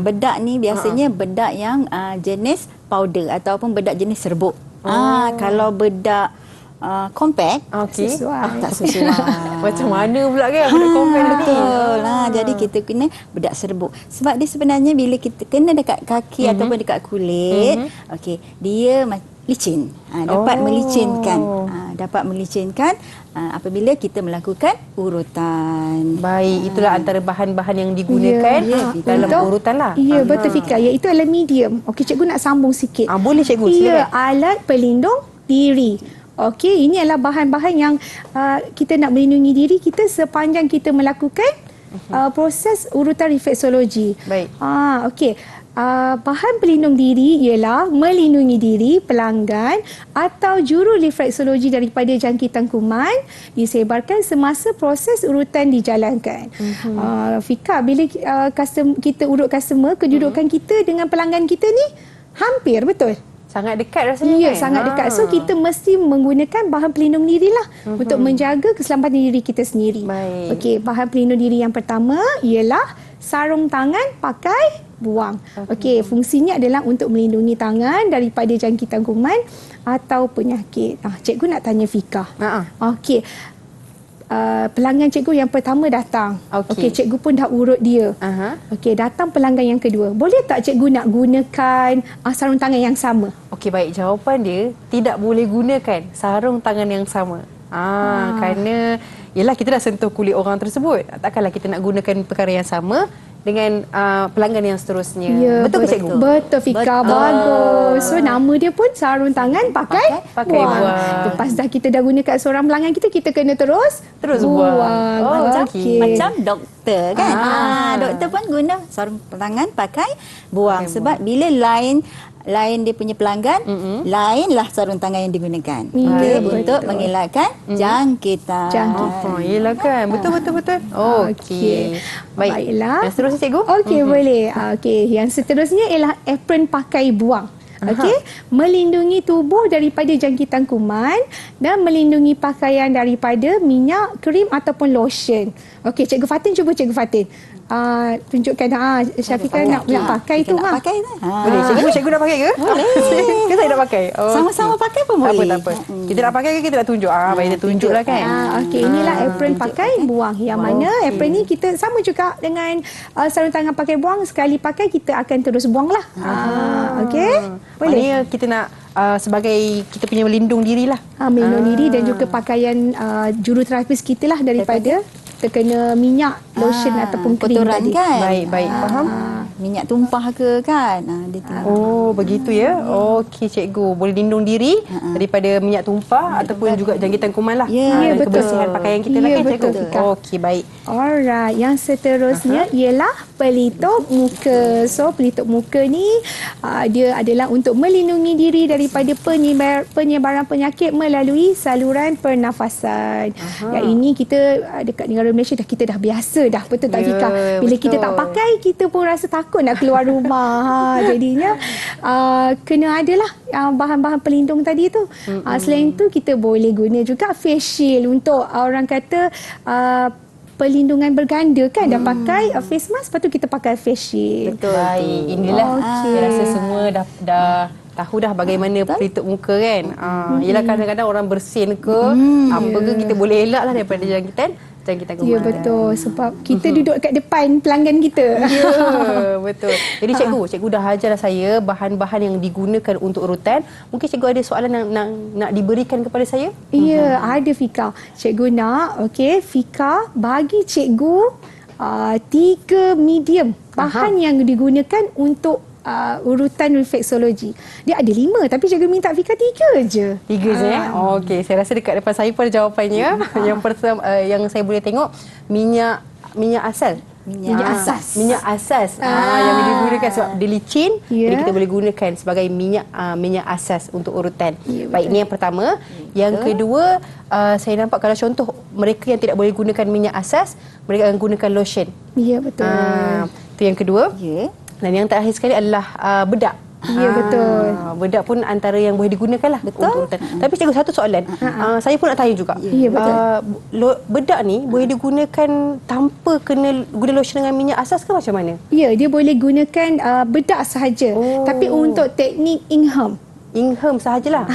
S2: Bedak ni biasanya bedak yang jenis powder ataupun bedak jenis serbuk. Kalau bedak compact tak sesuai.
S3: Macam mana pula kan bedak compact ni?
S2: Betul lah. Jadi kita kena bedak serbuk. Sebab dia sebenarnya bila kita kena dekat kaki ataupun dekat kulit, okey, dia licin. Dapat melicinkan. Dapat melicinkan apabila kita melakukan urutan.
S3: Baik, itulah antara bahan-bahan yang digunakan dalam urutan lah.
S4: Ya, betul Fika. Iaitu adalah medium. Okey, cikgu nak sambung sikit.
S3: Boleh cikgu,
S4: Ya,
S3: silakan.
S4: alat pelindung diri. Okey, ini adalah bahan-bahan yang kita nak melindungi diri kita sepanjang kita melakukan proses urutan refleksologi.
S3: Baik.
S4: Okey. Bahan pelindung diri ialah melindungi diri pelanggan atau juru refleksologi daripada jangkitan kuman disebarkan semasa proses urutan dijalankan. Fika, bila kita urut customer, kedudukan kita dengan pelanggan kita ni hampir betul.
S3: Sangat dekat rasanya
S4: Ya,
S3: kan?
S4: sangat dekat. So kita mesti menggunakan bahan pelindung diri lah untuk menjaga keselamatan diri kita sendiri.
S3: Baik.
S4: Okey, bahan pelindung diri yang pertama ialah sarung tangan pakai buang. Okey, fungsinya adalah untuk melindungi tangan daripada jangkitan kuman atau penyakit. Cikgu nak tanya Fika. Okey. Pelanggan cikgu yang pertama datang. Okey, cikgu pun dah urut dia. Okey, datang pelanggan yang kedua. Boleh tak cikgu nak gunakan sarung tangan yang sama?
S3: Okey, baik. Jawapan dia tidak boleh gunakan sarung tangan yang sama. Kerana yelah kita dah sentuh kulit orang tersebut. Takkanlah kita nak gunakan perkara yang sama dengan pelanggan yang seterusnya.
S4: Ya,
S3: Betul ke cikgu?
S4: Betul Fika, bagus. So nama dia pun sarung tangan pakai buang.
S3: buang.
S4: Lepas dah kita dah guna kat seorang pelanggan kita kena terus
S3: buang.
S2: Macam,
S3: okey.
S2: macam doktor kan. Doktor pun guna sarung tangan pakai buang. Sebab bila lain dia punya pelanggan, lainlah sarung tangan yang digunakan.
S4: Ya,
S2: Untuk
S4: betul.
S2: mengelakkan jangkitan.
S3: Oh, yelah kan. Betul. Okey.
S4: Baiklah.
S3: Yang seterusnya cikgu?
S4: Okey, boleh. Okey, yang seterusnya ialah apron pakai buang. Okey, melindungi tubuh daripada jangkitan kuman dan melindungi pakaian daripada minyak, krim ataupun lotion. Okey, Cikgu Fatin, cuba Cikgu Fatin. Tunjukkan Syafiqah nak pakai tu.
S2: Nak pakai tu.
S3: Boleh. Cikgu nak pakai ke?
S2: Boleh.
S3: Ke saya nak pakai?
S2: Sama-sama pakai pun
S3: Tak
S2: boleh.
S3: apa. Kita nak pakai ke kita nak tunjuk? Baik kita tunjuklah kan.
S4: Okey, inilah apron pakai buang. Yang mana apron ni kita sama juga dengan sarung tangan pakai buang. Sekali pakai kita akan terus buang lah. Okey, boleh.
S3: Maknanya kita nak sebagai kita punya melindung dirilah.
S4: Melindungi diri dan juga pakaian juruterapis kita lah daripada terkena minyak, lotion ataupun krim
S2: kotoran
S4: tadi.
S2: kan.
S3: Baik, faham.
S2: Minyak tumpah ke kan. Dia tu.
S3: Oh, begitu ya. Okey cikgu, boleh lindung diri daripada minyak tumpah ataupun juga jangkitan kuman lah.
S2: Ya,
S3: dan
S4: betul.
S3: kebersihan pakaian kita lah
S4: Ya,
S3: kan
S4: betul,
S3: cikgu.
S4: Fika.
S3: Okey, baik.
S4: Alright, yang seterusnya ialah pelitup muka. So, pelitup muka ni dia adalah untuk melindungi diri daripada penyebaran penyakit melalui saluran pernafasan. Yang ini kita dekat negara Malaysia kita dah biasa dah, betul tak
S3: Ya,
S4: Fika? Bila
S3: betul.
S4: kita tak pakai, kita pun rasa takut nak keluar rumah. Jadinya kena adalah bahan-bahan pelindung tadi tu. Selain tu kita boleh guna juga face shield untuk orang kata perlindungan berganda kan. Dah pakai face mask, lepas tu kita pakai face shield.
S3: Betul. Baik, inilah
S4: Okey.
S3: saya rasa semua dah tahu dah bagaimana pelitup muka kan. Yelah kadang-kadang orang bersin ke apa ke kita boleh elak lah daripada jangkitan kuman.
S4: Ya, betul. Sebab kita duduk kat depan pelanggan kita.
S3: Ya, betul. Jadi cikgu dah ajar saya bahan-bahan yang digunakan untuk urutan. Mungkin cikgu ada soalan yang nak diberikan kepada saya?
S4: Ya, ada Fika. Cikgu nak, okey, Fika bagi cikgu 3 medium bahan yang digunakan untuk urutan refleksologi. Dia ada 5 tapi cikgu minta Fika 3 je.
S3: 3 je Okey, saya rasa dekat depan saya pun ada jawapannya. Yang pertama yang saya boleh tengok minyak asal.
S2: Minyak asas.
S3: Minyak asas yang digunakan sebab dia licin.
S4: Ya.
S3: Jadi kita boleh gunakan sebagai minyak asas untuk urutan.
S4: Ya,
S3: Baik, ini yang pertama. Yang kedua, saya nampak kalau contoh mereka yang tidak boleh gunakan minyak asas, mereka akan gunakan lotion.
S4: Ya, betul.
S3: Itu yang kedua.
S2: Ya.
S3: Dan yang terakhir sekali adalah bedak.
S4: Ya, betul.
S3: Bedak pun antara yang boleh digunakan lah.
S2: Betul.
S3: Untuk urutan. Tapi cikgu satu soalan. Saya pun nak tanya juga.
S4: Ya, betul.
S3: Bedak ni boleh digunakan tanpa kena guna lotion dengan minyak asas ke macam mana?
S4: Ya, dia boleh gunakan bedak sahaja. Tapi untuk teknik Ingham.
S3: Ingham sahajalah.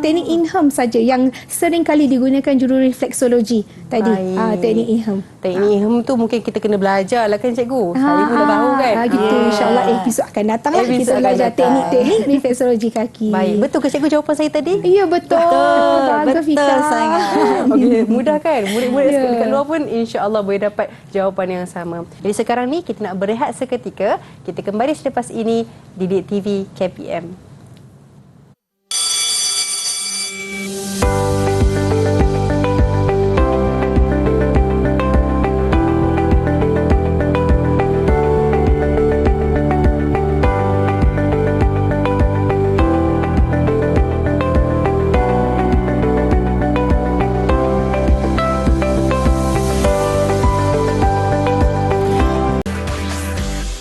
S4: Teknik Ingham saja yang sering kali digunakan juru refleksologi tadi.
S3: Baik.
S4: Teknik Ingham.
S3: Teknik Ingham tu mungkin kita kena belajar lah kan cikgu. Saya pun dah tahu kan.
S4: Gitu. InsyaAllah episod akan datang lah.
S3: Episod
S4: Kita
S3: akan
S4: belajar
S3: datang.
S4: teknik-teknik refleksologi kaki.
S3: Baik, betul ke cikgu jawapan saya tadi?
S4: Ya, betul. Bagus, Fika.
S2: Betul sangat.
S3: Okey, mudah kan? Murid-murid dekat luar pun insya-Allah boleh dapat jawapan yang sama. Jadi sekarang ni kita nak berehat seketika. Kita kembali selepas ini di Didik TV KPM.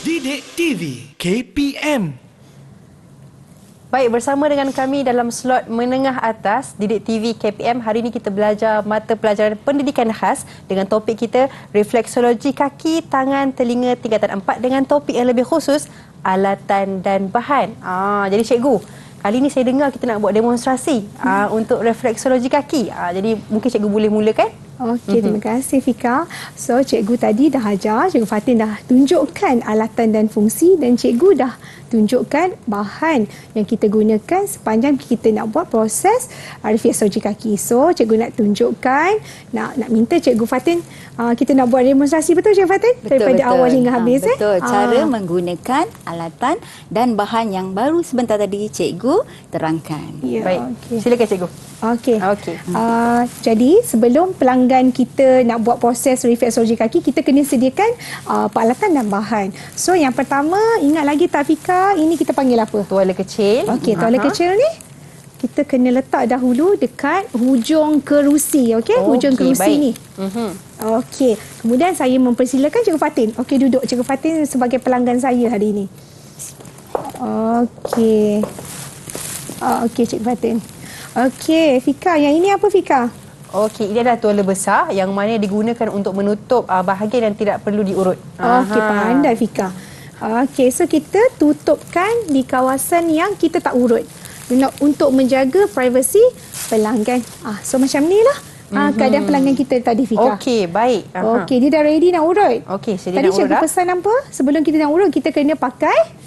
S1: Didik TV KPM.
S3: Baik, bersama dengan kami dalam slot menengah atas Didik TV KPM. Hari ini kita belajar mata pelajaran pendidikan khas dengan topik kita refleksologi kaki, tangan, telinga tingkatan 4 dengan topik yang lebih khusus alatan dan bahan. Jadi cikgu, kali ini saya dengar kita nak buat demonstrasi untuk refleksologi kaki. Jadi mungkin cikgu boleh mulakan?
S4: Okey, terima kasih Fika. So, cikgu tadi dah ajar, Cikgu Fatin dah tunjukkan alatan dan fungsi dan cikgu dah tunjukkan bahan yang kita gunakan sepanjang kita nak buat proses refleksologi kaki. So, cikgu nak tunjukkan, nak minta Cikgu Fatin, kita nak buat demonstrasi, betul Cikgu Fatin? Daripada awal hingga habis.
S2: Betul, cara menggunakan alatan dan bahan yang baru sebentar tadi cikgu terangkan.
S4: Ya,
S3: Baik,
S4: okey.
S3: silakan cikgu.
S4: Okey.
S3: Okey.
S4: Jadi sebelum pelanggan kita nak buat proses refleksologi kaki, kita kena sediakan peralatan dan bahan. So yang pertama, ingat lagi tak Fika, ini kita panggil apa?
S3: Tuala kecil.
S4: Okey, tuala kecil ni kita kena letak dahulu dekat hujung kerusi, okey? Hujung kerusi
S3: baik.
S4: ni. Okey. Kemudian saya mempersilakan Cikgu Fatin. Okey, duduk Cikgu Fatin sebagai pelanggan saya hari ini. Okey. Okey Cikgu Fatin. Okey, Fika, yang ini apa Fika?
S3: Okey, ini adalah tuala besar yang mana digunakan untuk menutup bahagian yang tidak perlu diurut.
S4: Okey, pandai Fika. Okey, so kita tutupkan di kawasan yang kita tak urut untuk menjaga privasi pelanggan. So macam ni lah keadaan pelanggan kita tadi Fika.
S3: Okey, baik.
S4: Okey, dia dah ready nak urut.
S3: Okey, sedia
S4: Tadi
S3: nak urut
S4: cikgu
S3: dah.
S4: pesan apa? Sebelum kita nak urut, kita kena pakai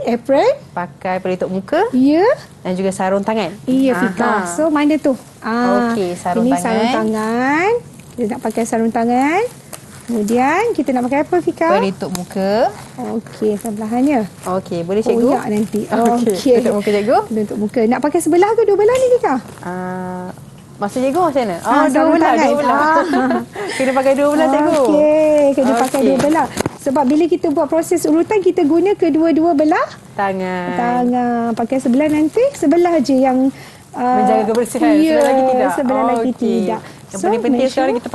S4: apron,
S3: pakai pelitup muka
S4: ya,
S3: dan juga sarung tangan.
S4: iya Fika. So mana tu?
S3: Okey, sarung
S4: ini
S3: tangan.
S4: sarung tangan. Kita nak pakai sarung tangan. Kemudian kita nak pakai apa Fika?
S3: Pelitup muka.
S4: Okey, sebelahannya.
S3: Okey, boleh cikgu?
S4: Koyak nanti.
S3: Okey. Pelitup muka cikgu.
S4: Pelitup muka. Nak pakai sebelah ke dua belah ni Fika?
S3: Maksud cikgu macam mana?
S4: sarung
S3: Dua belah.
S4: tangan.
S3: Kena pakai dua belah cikgu.
S4: Okey, kena pakai
S3: Okey.
S4: dua belah. Sebab bila kita buat proses urutan, kita guna kedua-dua belah tangan. Pakai sebelah nanti, sebelah je yang
S3: Menjaga kebersihan.
S4: Ya,
S3: Sebelah lagi tidak.
S4: sebelah lagi
S3: Okey.
S4: tidak.
S3: Yang paling penting
S4: make
S3: sekarang
S4: sure-
S3: kita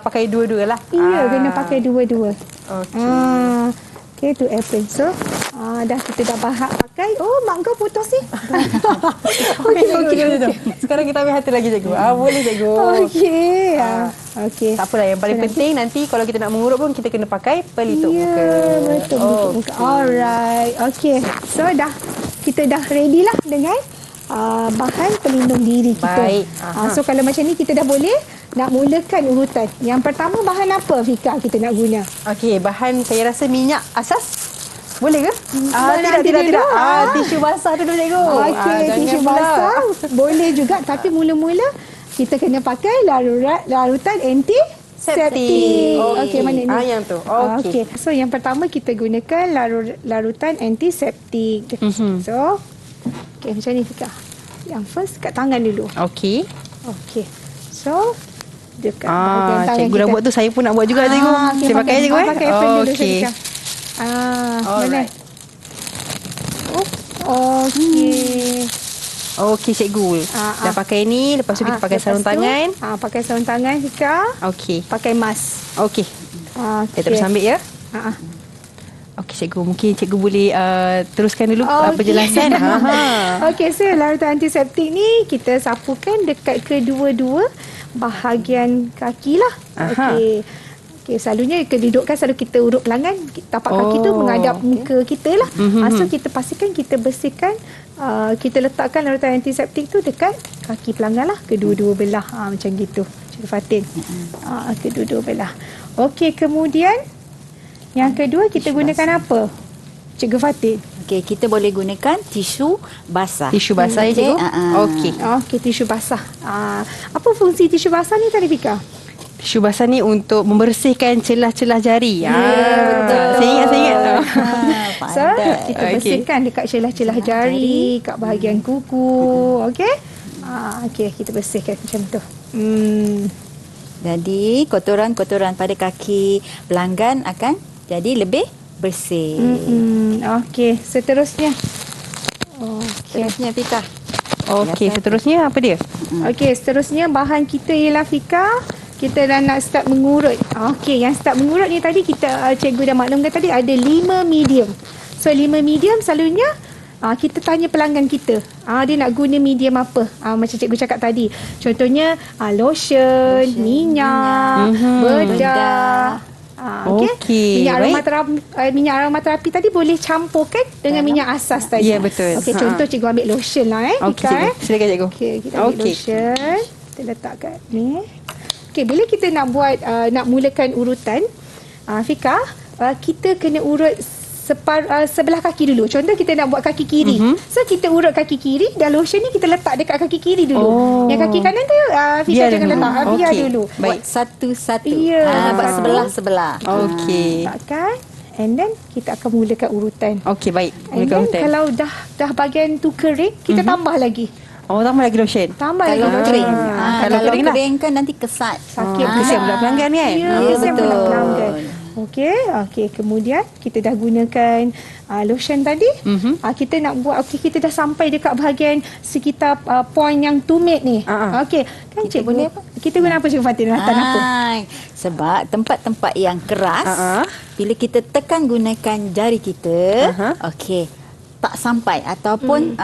S3: pakai dua-dua lah.
S4: Iya, kena pakai dua-dua.
S3: Okey.
S4: Okey, tu apron. So, dah kita dah bahak pakai. Oh, mak kau putus ni.
S3: Okey. Sekarang kita ambil hati lagi cikgu. Boleh cikgu.
S4: Okey. Okey.
S3: Tak apalah, yang paling penting nanti kalau kita nak mengurut pun kita kena pakai pelitup
S4: Ya,
S3: muka.
S4: betul, pelitup muka. Alright. Okey. So, kita dah ready lah dengan bahan pelindung diri kita.
S3: Baik.
S4: So, kalau macam ni kita dah boleh nak mulakan urutan. Yang pertama, bahan apa Fika kita nak guna?
S3: Okey, bahan saya rasa minyak asas. Boleh ke?
S4: Nanti
S3: Tidak.
S4: dulu.
S3: Tisu basah dulu cikgu.
S4: Okey,
S3: Jangan
S4: tisu
S3: pula.
S4: basah boleh juga, tapi mula-mula kita kena pakai larutan antiseptik. Okey, mana ni?
S3: Yang tu. Okey.
S4: So yang pertama kita gunakan larutan antiseptik. So, okey macam ni Fika. Yang first kat tangan dulu.
S3: Okey.
S4: Okey. So dekat bahagian tangan
S3: Cikgu dah buat tu, saya pun nak buat juga cikgu.
S4: okey,
S3: Saya pakai cikgu
S4: pakai apron dulu
S3: Okey.
S4: Fika. Mana?
S3: Alright.
S4: Okey.
S3: Okey cikgu. Dah pakai ni, lepas tu kita pakai sarung tangan.
S4: Pakai sarung tangan Fika.
S3: Okey.
S4: Pakai mask.
S3: Okey.
S4: Okay.
S3: Saya terus ambil ya. Okey cikgu, mungkin cikgu boleh teruskan dulu penjelasan.
S4: Okey, so larutan antiseptik ni kita sapukan dekat kedua-dua bahagian kaki lah. Okey. Okey, selalunya kedudukan selalu kita urut pelanggan, tapak kaki tu menghadap muka kita lah. So kita pastikan kita bersihkan, kita letakkan larutan antiseptik tu dekat kaki pelanggan lah, kedua-dua belah. Macam gitu, Cikgu Fatin. Kedua-dua belah. Okey, kemudian yang kedua kita gunakan apa? Cikgu Fatin.
S2: Okey, kita boleh gunakan tisu basah.
S3: Tisu basah ya cikgu? Okey.
S4: Okey, tisu basah. Apa fungsi tisu basah ni tadi Fika?
S3: Tisu basah ni untuk membersihkan celah-celah jari.
S2: betul.
S3: Saya ingat.
S4: So, kita bersihkan dekat celah-celah jari, kat bahagian kuku. Okey? Okey, kita bersihkan macam tu.
S2: Jadi, kotoran-kotoran pada kaki pelanggan akan jadi lebih bersih.
S4: Okey, seterusnya.
S2: Seterusnya Fika.
S3: Okey, seterusnya apa dia?
S4: Okey, seterusnya bahan kita ialah Fika. Kita dah nak start mengurut. Okey, yang start mengurut ni tadi kita cikgu dah maklumkan tadi ada 5 medium. So 5 medium selalunya kita tanya pelanggan kita. Dia nak guna medium apa? Macam cikgu cakap tadi. Contohnya lotion, minyak, bedah.
S3: Okey,
S4: Minyak aromaterapi tadi boleh campurkan dengan minyak asas tadi.
S3: Ya, betul.
S4: Okey, contoh cikgu ambil lotion lah
S3: Okey,
S4: Fika,
S3: cikgu. Silakan cikgu.
S4: Okey, kita ambil lotion. Kita letak kat ni. Okey, bila kita nak buat nak mulakan urutan, Fika, kita kena urut sebelah kaki dulu. Contoh kita nak buat kaki kiri. So kita urut kaki kiri dan lotion ni kita letak dekat kaki kiri dulu. Yang kaki kanan tu Fika jangan letak. Biar dulu.
S2: Buat satu-satu.
S4: Ya,
S2: Buat sebelah-sebelah.
S3: Okey.
S4: Letakkan. And then kita akan mulakan urutan.
S3: Okey, baik.
S4: And then kalau dah bahagian tu kering, kita tambah lagi.
S3: Oh, tambah lagi lotion.
S4: Tambah lagi
S2: Kalau
S4: lotion.
S2: kering.
S3: Kalau
S2: Kalau
S3: kering lah.
S2: kering kan nanti kesat.
S4: Sakit.
S3: Kesian pula pelanggan kan?
S4: Ya, kesian
S2: betul.
S4: pula pelanggan. Okey, kemudian kita dah gunakan lotion tadi. Kita nak buat, kita dah sampai dekat bahagian sekitar point yang tumit ni. Okey, kan
S2: Kita
S4: cikgu?
S2: guna apa?
S4: Kita guna apa Cikgu Fatin? Latan apa?
S2: Sebab tempat-tempat yang keras, bila kita tekan gunakan jari kita, okey, tak sampai ataupun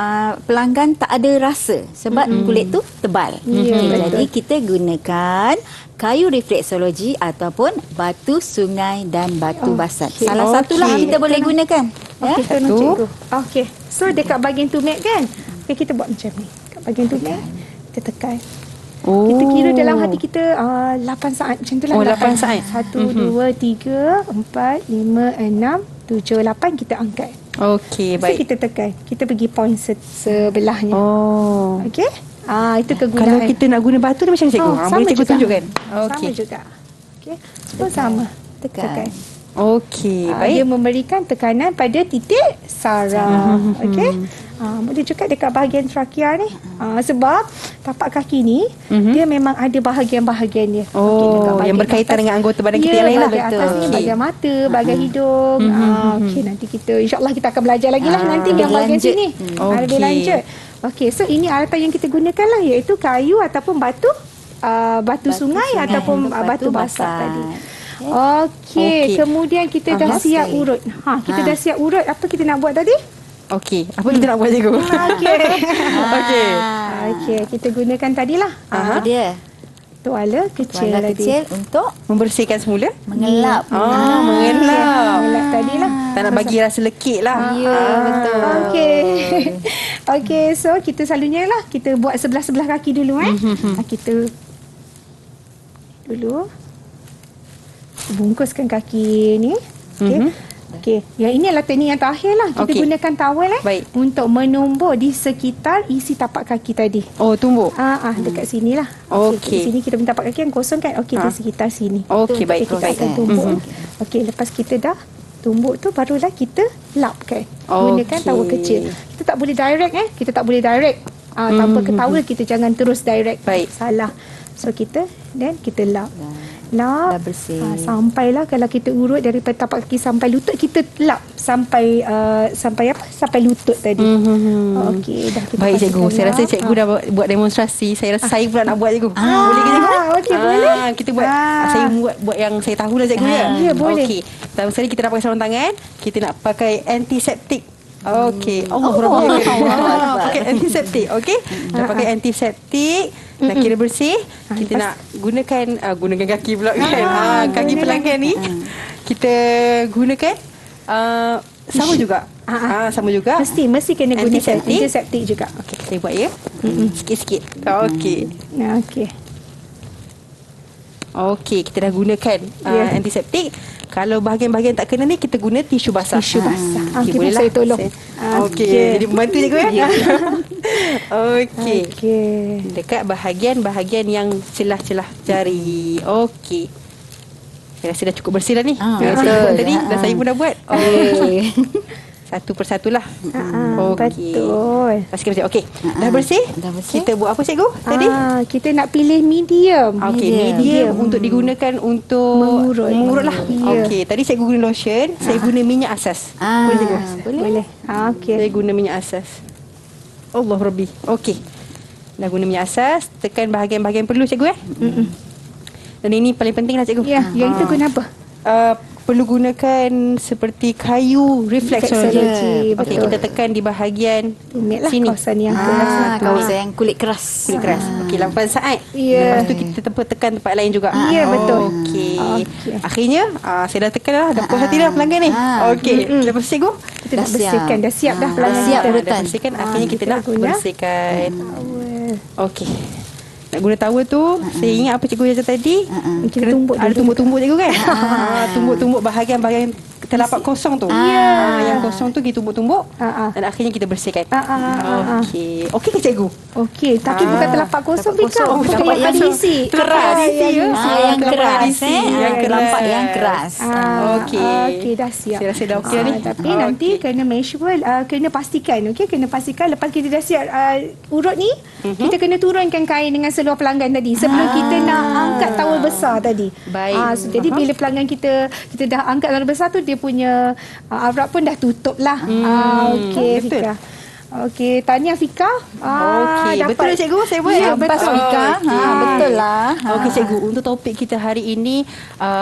S2: pelanggan tak ada rasa sebab kulit tu tebal. Jadi kita gunakan kayu refleksologi ataupun batu sungai dan batu basat. Salah satulah kita boleh gunakan.
S4: Okey, tolong cikgu. Okey. So dekat bahagian tumit kan? Okey, kita buat macam ni. Dekat bahagian tumit, kita tekan. Kita kira dalam hati kita 8 saat macam tu lah.
S3: 8 saat.
S4: 1, 2, 3, 4, 5, 6, 7, 8 kita angkat.
S3: Okey,
S4: So
S3: baik.
S4: kita tekan. Kita pergi point sebelahnya.
S3: Oh.
S4: Okey? Itu
S3: Kalau
S4: kegunaan.
S3: kita nak guna batu ni macam mana, cikgu?
S4: sama
S3: Boleh cikgu
S4: juga.
S3: tunjukkan?
S4: Sama juga. Okey. So sama.
S2: Tekan.
S3: Okey,
S4: Dia
S3: baik.
S4: memberikan tekanan pada titik saraf. Okey. Boleh juga dekat bahagian trakea ni. Sebab tapak kaki ni dia memang ada bahagian-bahagian dia. Okey, dekat
S3: Oh,
S4: bahagian
S3: yang berkaitan
S4: atas.
S3: dengan anggota badan kita yang lain lah.
S4: Bahagian atas ni
S2: Betul.
S4: bahagian mata, bahagian hidung. Okey, nanti kita insya-Allah kita akan belajar lagi lah nanti
S2: lebih
S4: yang bahagian
S2: lanjut.
S4: sini. Lebih
S3: Okey.
S4: lanjut. Okey, so ini alatan yang kita gunakan lah, iaitu kayu ataupun batu sungai ataupun batu basah tadi. Okey, kemudian kita dah siap urut. Kita dah siap urut. Apa kita nak buat tadi?
S3: Okey, apa kita nak buat, cikgu?
S4: Okey.
S3: Okey.
S4: Okey, kita gunakan tadilah
S2: Itu dia.
S4: tuala kecil
S2: Tuala
S4: tadi.
S2: kecil untuk
S3: Membersihkan semula.
S2: mengelap.
S3: Mengelap.
S4: Mengelap tadilah.
S3: Tak nak bagi rasa lekik lah.
S2: Ya, betul.
S4: Okey. Okey, so kita selalunya lah kita buat sebelah-sebelah kaki dulu kita dulu bungkuskan kaki ni. Okey. Okey, yang ini adalah teknik yang terakhir lah. Kita
S3: Okey.
S4: gunakan towel
S3: Baik.
S4: untuk menumbuk di sekitar isi tapak kaki tadi.
S3: Oh, tumbuk.
S4: Dekat sini lah.
S3: Okey.
S4: Di sini kita minta tapak kaki yang kosong kan. Okey, di sekitar sini.
S3: Okey, baik.
S4: Kita
S3: Baik.
S4: akan tumbuk. Okey, lepas kita dah tumbuk tu barulah kita lapkan. Gunakan
S3: Okey.
S4: towel kecil. Kita tak boleh direct Kita tak boleh direct. Tanpa ke towel kita jangan terus direct.
S3: Baik.
S4: Salah. So kita lap. Lap.
S2: Dah bersih.
S4: Sampailah kalau kita urut daripada tapak kaki sampai lutut, kita lap sampai sampai lutut tadi. Okey, dah kita
S3: Baik, cikgu.
S4: pastikan
S3: Saya rasa
S4: lap.
S3: cikgu dah buat demonstrasi. Saya rasa saya pula nak buat, cikgu. Boleh ke, cikgu?
S4: Okey, boleh.
S3: Kita buat. Saya buat yang saya tahulah, cikgu.
S4: Ya, boleh.
S3: Okey. Pertama sekali kita nak pakai sarung tangan. Kita nak pakai antiseptik. Okey. Allah pakai antiseptik. Okey. Nak pakai antiseptik. Nak kira bersih. Kita nak gunakan kaki pula kan. Kaki pelanggan ni kita gunakan sama juga. Sama juga.
S4: Mesti kena guna
S3: Antiseptik.
S4: antiseptik juga.
S3: Okey, saya buat ya. Sikit-sikit. Okey.
S4: Okey.
S3: Okey, kita dah gunakan antiseptik. Kalau bahagian-bahagian tak kena ni, kita guna tisu basah.
S4: Tisu basah. Okey,
S3: boleh
S4: saya tolong.
S3: Okey, jadi membantu cikgu ya. Okey.
S4: Okey.
S3: Dekat bahagian-bahagian yang celah-celah jari. Okey. Saya rasa dah cukup bersih dah ni. Yang saya buat tadi, dah saya pun dah buat. Okey. Satu persatulah. Okey.
S4: Betul.
S3: Pastikan bersih. Okey. Dah bersih?
S2: Dah bersih.
S3: Kita buat apa, cikgu? Tadi?
S4: Kita nak pilih medium.
S3: Okey, medium untuk digunakan untuk mengurut lah.
S4: Ya.
S3: Okey, tadi saya guna lotion, saya guna minyak asas. Boleh, cikgu?
S4: Boleh. Okey.
S3: Saya guna minyak asas. Allah Rabbi. Okey. Dah guna minyak asas, tekan bahagian-bahagian perlu, cikgu Dan ini paling penting lah, cikgu.
S4: Ya, yang itu guna apa?
S3: Perlu gunakan seperti kayu refleksologi.
S4: Refleksologi,
S3: Okey,
S4: betul.
S3: kita tekan di bahagian
S4: Tumit lah
S3: sini.
S4: kawasan yang keras.
S2: Kawasan yang kulit keras.
S3: Kulit keras. Okey, 8 saat.
S4: Ya.
S3: Lepas tu kita tekan tempat lain juga.
S4: Ya, betul.
S3: Okey.
S4: Okey.
S3: Akhirnya saya dah tekan dah. Dah puas hati dah pelanggan ni. Okey. Lepas tu, cikgu.
S4: Kita nak
S2: Dah
S4: bersihkan.
S2: siap.
S4: Dah siap dah
S2: Dah
S4: pelanggan
S2: siap
S4: kita.
S2: urutan.
S3: Dah bersihkan. Akhirnya kita nak
S4: guna
S3: bersihkan.
S4: towel.
S3: Okey. nak guna towel tu, saya ingat apa cikgu ajar tadi.
S4: Kita tumbuk
S3: Ada
S4: dulu.
S3: tumbuk-tumbuk cikgu kan? Tumbuk-tumbuk bahagian-bahagian terdapat kosong tu. Yang kosong tu kita tumbuk-tumbuk dan akhirnya kita bersihkan. Okey. Okey ke cikgu?
S4: Okey, tapi bukan telapak kosong Fika.
S3: kosong.
S4: Bukan
S3: Telapak
S4: yang ada
S3: kosong.
S4: isi.
S3: Keras.
S2: yang keras.
S3: Yang
S2: Telapak
S3: keras.
S2: yang keras.
S3: Okey.
S4: Okey, dah siap.
S3: Saya rasa dah okey dah ni.
S4: Tapi nanti kena make sure, kena pastikan, okey, kena pastikan lepas kita dah siap urut ni, kita kena turunkan kain dengan seluar pelanggan tadi sebelum kita nak angkat towel besar tadi.
S3: Baik.
S4: So, jadi bila pelanggan kita dah angkat towel besar tu, dia punya aurat pun dah tutup lah. Okey,
S3: betul.
S4: Fika. Okey, tahniah Fika.
S3: Okey, betul tak cikgu? Saya buat.
S2: Ya, pas Fika. Betul lah.
S3: Okey cikgu, untuk topik kita hari ini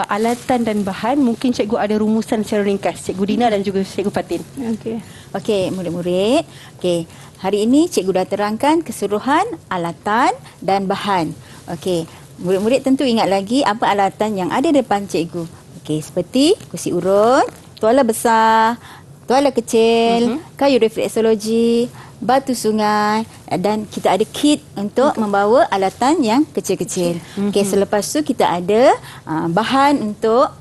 S3: alatan dan bahan, mungkin cikgu ada rumusan secara ringkas. Cikgu Dina dan juga cikgu Fatin.
S4: Okey.
S2: Okey, murid-murid. Okey, hari ini cikgu dah terangkan keseluruhan alatan dan bahan. Okey, murid-murid tentu ingat lagi apa alatan yang ada depan cikgu. Okey, seperti kursi urut, tuala besar, tuala kecil, kayu refleksologi, batu sungai dan kita ada kit untuk membawa alatan yang kecil-kecil. Okey, selepas tu kita ada bahan untuk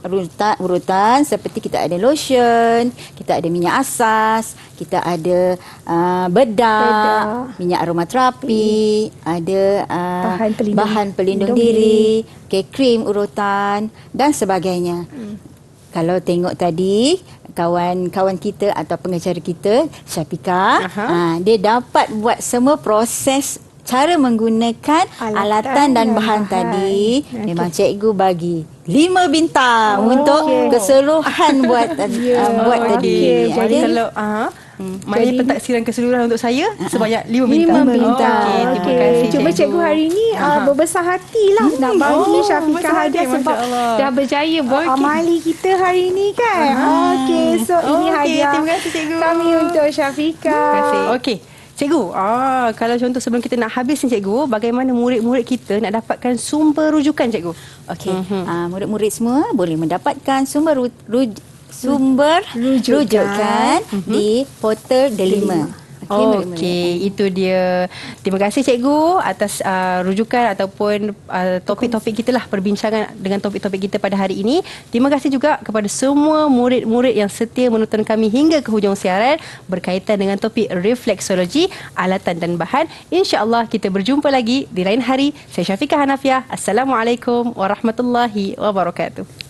S2: urutan seperti kita ada lotion, kita ada minyak asas, kita ada bedak, minyak aromaterapi, ada bahan pelindung diri, okey, krim urutan dan sebagainya. Kalau tengok tadi kawan-kawan kita atau pengacara kita Syafika, dia dapat buat semua proses cara menggunakan alatan dan bahan tadi. Memang cikgu bagi 5 bintang untuk keseluruhan buat tadi.
S3: Jadi kalau maknanya pentaksiran keseluruhan untuk saya sebanyak 5 bintang.
S4: 5 bintang.
S3: Okey, terima kasih
S4: Cuma cikgu hari ni berbesar hatilah nak bagi Syafika
S3: besar hati,
S4: hadiah sebab
S3: Masya Allah.
S4: dah berjaya buat amali kita hari ni kan. Okey, so ini hadiah
S3: terima kasih cikgu.
S4: kami untuk Syafika.
S3: Terima kasih. Okey. Cikgu, kalau contoh sebelum kita nak habis ni cikgu, bagaimana murid-murid kita nak dapatkan sumber rujukan cikgu?
S2: Okey, murid-murid semua boleh mendapatkan sumber rujukan di portal Delima.
S3: Okey, itu dia. Terima kasih cikgu atas rujukan ataupun topik-topik kita lah, perbincangan dengan topik-topik kita pada hari ini. Terima kasih juga kepada semua murid-murid yang setia menonton kami hingga ke hujung siaran berkaitan dengan topik refleksologi, alatan dan bahan. InsyaAllah kita berjumpa lagi di lain hari. Saya Syafika Hanafiah. Assalamualaikum warahmatullahi wabarakatuh.